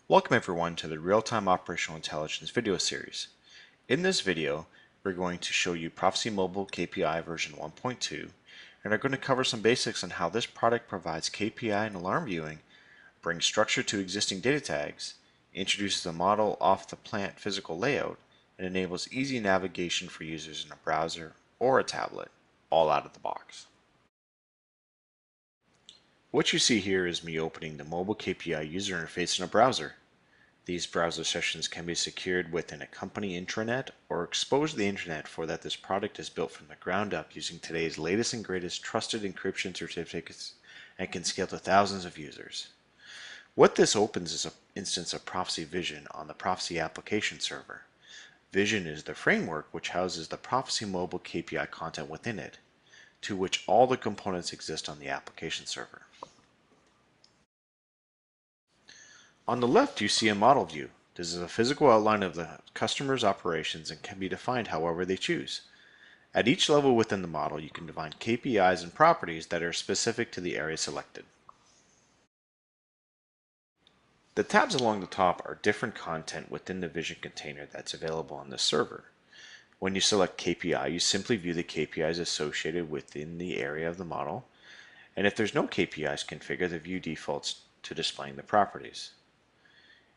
Welcome everyone to the Real-Time Operational Intelligence video series. In this video, we're going to show you Prophecy Mobile KPI version 1.2 and are going to cover some basics on how this product provides KPI and alarm viewing, brings structure to existing data tags, introduces a model off the plant physical layout, and enables easy navigation for users in a browser or a tablet, all out of the box. What you see here is me opening the mobile KPI user interface in a browser. These browser sessions can be secured within a company intranet or exposed to the internet, for that this product is built from the ground up using today's latest and greatest trusted encryption certificates and can scale to thousands of users. What this opens is an instance of Prophecy Vision on the Prophecy application server. Vision is the framework which houses the Prophecy mobile KPI content within it, to which all the components exist on the application server. On the left, you see a model view. This is a physical outline of the customer's operations and can be defined however they choose. At each level within the model, you can define KPIs and properties that are specific to the area selected. The tabs along the top are different content within the Vision container that's available on the server. When you select KPI, you simply view the KPIs associated within the area of the model, and if there's no KPIs configured, the view defaults to displaying the properties.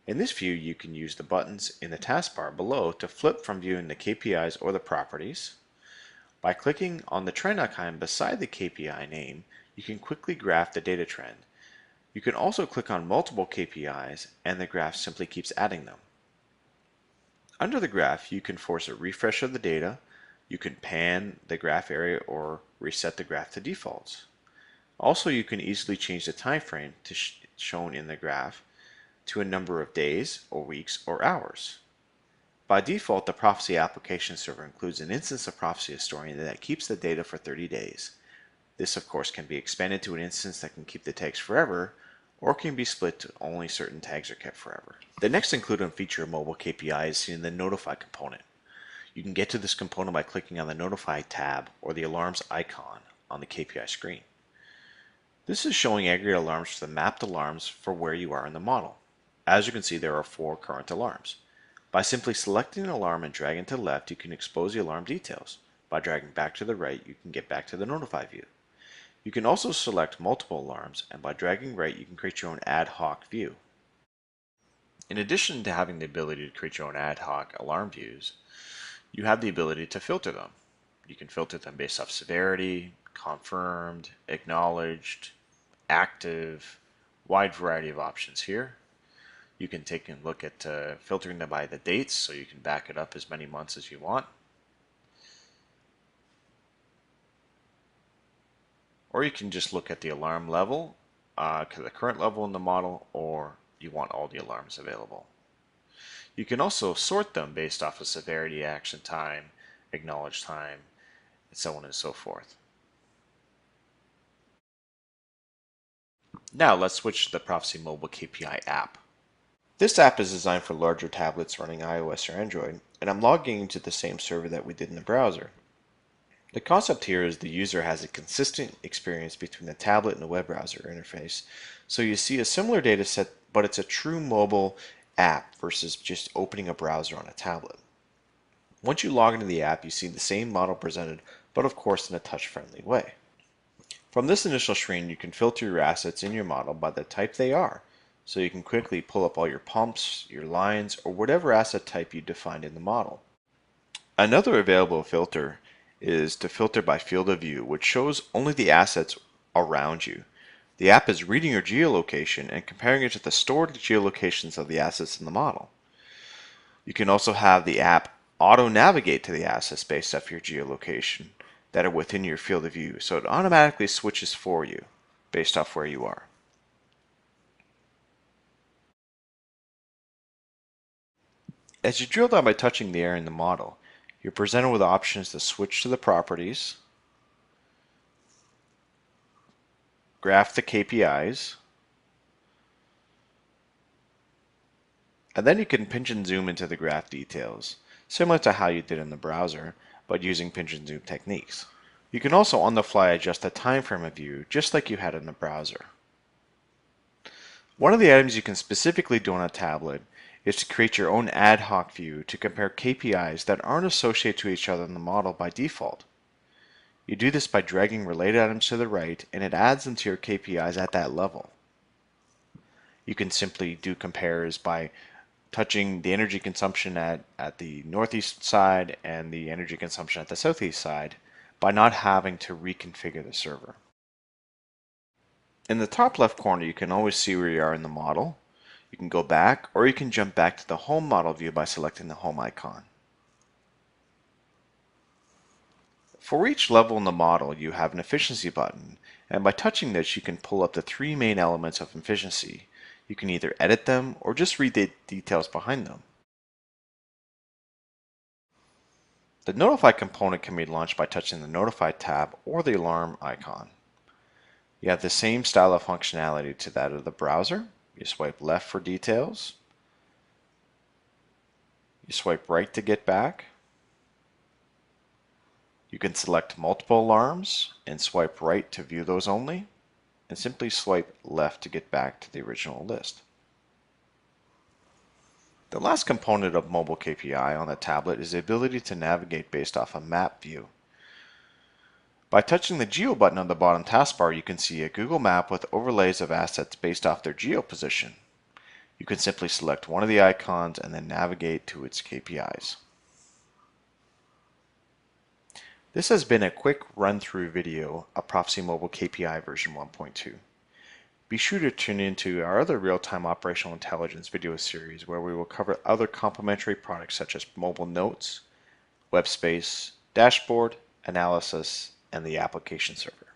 In this view, you can use the buttons in the taskbar below to flip from viewing the KPIs or the properties. By clicking on the trend icon beside the KPI name, you can quickly graph the data trend. You can also click on multiple KPIs and the graph simply keeps adding them. Under the graph, you can force a refresh of the data, you can pan the graph area or reset the graph to defaults. Also, you can easily change the time frame shown in the graph to a number of days or weeks or hours. By default, the Prophecy application server includes an instance of Prophecy Historian that keeps the data for 30 days. This, of course, can be expanded to an instance that can keep the tags forever, or can be split to only certain tags are kept forever. The next included feature of mobile KPI is seen in the Notify component. You can get to this component by clicking on the Notify tab or the alarms icon on the KPI screen. This is showing aggregate alarms for the mapped alarms for where you are in the model. As you can see, there are 4 current alarms. By simply selecting an alarm and dragging to the left, you can expose the alarm details. By dragging back to the right, you can get back to the Notify view. You can also select multiple alarms, and by dragging right, you can create your own ad hoc view. In addition to having the ability to create your own ad hoc alarm views, you have the ability to filter them. You can filter them based off severity, confirmed, acknowledged, active, wide variety of options here. You can take a look at filtering them by the dates, so you can back it up as many months as you want. Or you can just look at the alarm level, the current level in the model, or you want all the alarms available. You can also sort them based off of severity, action time, acknowledged time, and so on and so forth. Now let's switch to the Prophecy Mobile KPI app. This app is designed for larger tablets running iOS or Android, and I'm logging into the same server that we did in the browser. The concept here is the user has a consistent experience between the tablet and the web browser interface, so you see a similar data set, but it's a true mobile app versus just opening a browser on a tablet. Once you log into the app, you see the same model presented, but of course in a touch-friendly way. From this initial screen, you can filter your assets in your model by the type they are, so you can quickly pull up all your pumps, your lines, or whatever asset type you defined in the model. Another available filter is to filter by field of view, which shows only the assets around you. The app is reading your geolocation and comparing it to the stored geolocations of the assets in the model. You can also have the app auto-navigate to the assets based off your geolocation that are within your field of view, so it automatically switches for you based off where you are. As you drill down by touching the area in the model, you're presented with options to switch to the properties, graph the KPIs, and then you can pinch and zoom into the graph details, similar to how you did in the browser, but using pinch and zoom techniques. You can also on the fly adjust the time frame of view, just like you had in the browser. One of the items you can specifically do on a tablet is to create your own ad hoc view to compare KPIs that aren't associated to each other in the model by default. You do this by dragging related items to the right, and it adds them to your KPIs at that level. You can simply do compares by touching the energy consumption at the northeast side and the energy consumption at the southeast side by not having to reconfigure the server. In the top left corner, you can always see where you are in the model. You can go back, or you can jump back to the home model view by selecting the home icon. For each level in the model, you have an efficiency button, and by touching this, you can pull up the three main elements of efficiency. You can either edit them or just read the details behind them. The Notify component can be launched by touching the Notify tab or the alarm icon. You have the same style of functionality to that of the browser. You swipe left for details. You swipe right to get back. You can select multiple alarms and swipe right to view those only, and simply swipe left to get back to the original list. The last component of mobile KPI on the tablet is the ability to navigate based off a map view. By touching the Geo button on the bottom taskbar, you can see a Google map with overlays of assets based off their geo position. You can simply select one of the icons and then navigate to its KPIs. This has been a quick run-through video of Prophecy Mobile KPI version 1.2. Be sure to tune into our other real-time operational intelligence video series where we will cover other complementary products such as mobile notes, web space, dashboard, analysis, and the application server.